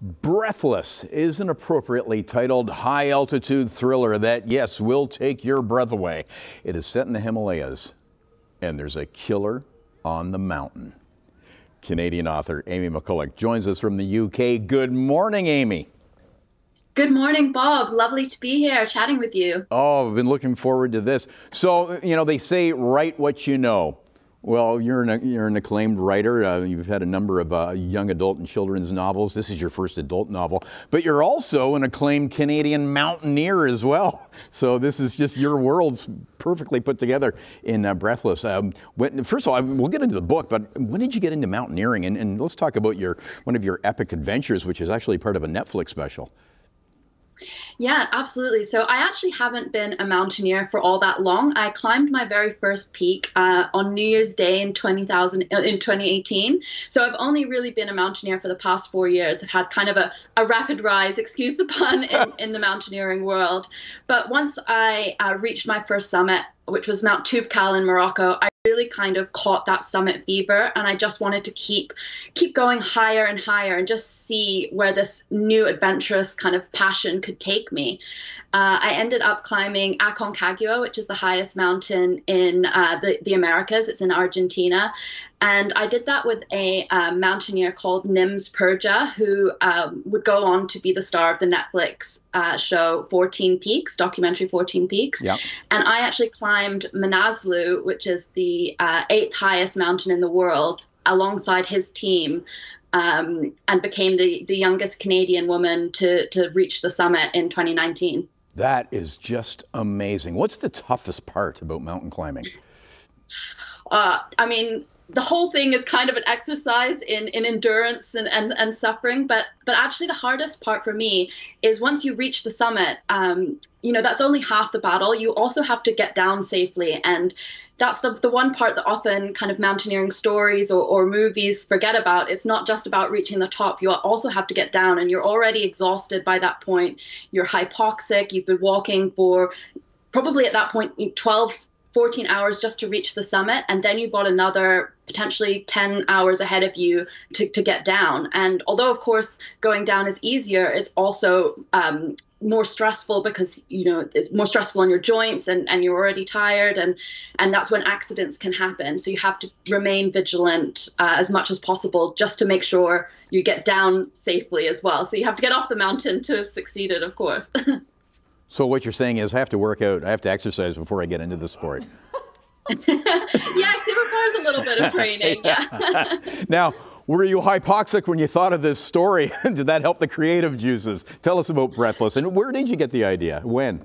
Breathless is an appropriately titled high-altitude thriller that, yes, will take your breath away. It is set in the Himalayas, and there's a killer on the mountain. Canadian author Amy McCulloch joins us from the UK. Good morning, Amy. Good morning, Bob. Lovely to be here chatting with you. Oh, I've been looking forward to this. So, you know, they say write what you know. Well, you're an acclaimed writer. You've had a number of young adult and children's novels. This is your first adult novel. But you're also an acclaimed Canadian mountaineer as well. So this is just your worlds perfectly put together in Breathless. First of all, we'll get into the book, but when did you get into mountaineering? And let's talk about one of your epic adventures, which is actually part of a Netflix special. Yeah, absolutely. So I actually haven't been a mountaineer for all that long. I climbed my very first peak on New Year's Day in 2018. So I've only really been a mountaineer for the past 4 years. I've had kind of a rapid rise, excuse the pun, in the mountaineering world. But once I reached my first summit, which was Mount Toubkal in Morocco, I really kind of caught that summit fever, and I just wanted to keep going higher and higher and just see where this new adventurous kind of passion could take me. I ended up climbing Aconcagua, which is the highest mountain in the Americas. It's in Argentina. And I did that with a mountaineer called Nims Purja, who would go on to be the star of the Netflix show 14 Peaks, documentary 14 Peaks. Yep. And I actually climbed Manaslu, which is the 8th highest mountain in the world, alongside his team, and became the youngest Canadian woman to reach the summit in 2019. That is just amazing. What's the toughest part about mountain climbing? I mean, the whole thing is kind of an exercise in endurance and suffering, but actually the hardest part for me is once you reach the summit, you know, that's only half the battle. You also have to get down safely, and that's the one part that often kind of mountaineering stories or movies forget about. It's not just about reaching the top. You also have to get down, and you're already exhausted by that point. You're hypoxic. You've been walking for probably at that point 14 hours just to reach the summit, and then you've got another potentially 10 hours ahead of you to get down. And although, of course, going down is easier, it's also more stressful because, you know, it's more stressful on your joints, and you're already tired, and that's when accidents can happen. So you have to remain vigilant as much as possible just to make sure you get down safely as well. So you have to get off the mountain to have succeeded, of course. So what you're saying is I have to work out, I have to exercise before I get into the sport. Yes, it requires a little bit of training. Yeah. Now, were you hypoxic when you thought of this story? Did that help the creative juices? Tell us about Breathless, and where did you get the idea? When?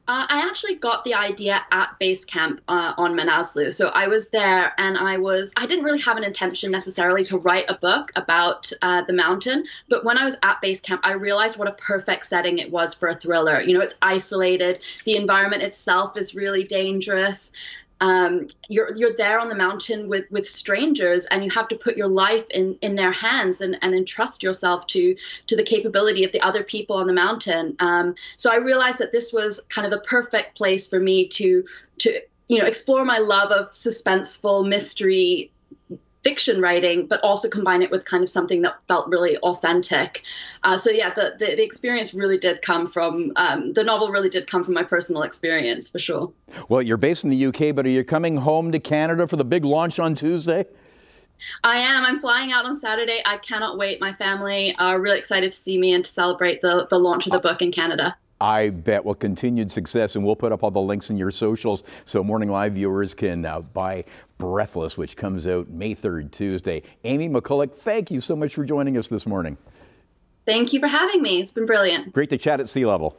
I actually got the idea at base camp on Manaslu. So I was there, and I didn't really have an intention necessarily to write a book about the mountain. But when I was at base camp, I realized what a perfect setting it was for a thriller. You know, it's isolated. The environment itself is really dangerous. You're there on the mountain with strangers, and you have to put your life in their hands and entrust yourself to the capability of the other people on the mountain. So I realized that this was kind of the perfect place for me to you know, explore my love of suspenseful mystery fiction writing, but also combine it with kind of something that felt really authentic. So yeah, the experience really did come from, the novel really did come from my personal experience, for sure. Well, you're based in the UK, but are you coming home to Canada for the big launch on Tuesday? I am. I'm flying out on Saturday. I cannot wait. My family are really excited to see me and to celebrate the launch of the book in Canada. I bet. Well, continued success, and we'll put up all the links in your socials so Morning Live viewers can buy Breathless, which comes out May 3rd, Tuesday. Amy McCulloch, thank you so much for joining us this morning. Thank you for having me. It's been brilliant. Great to chat at sea level.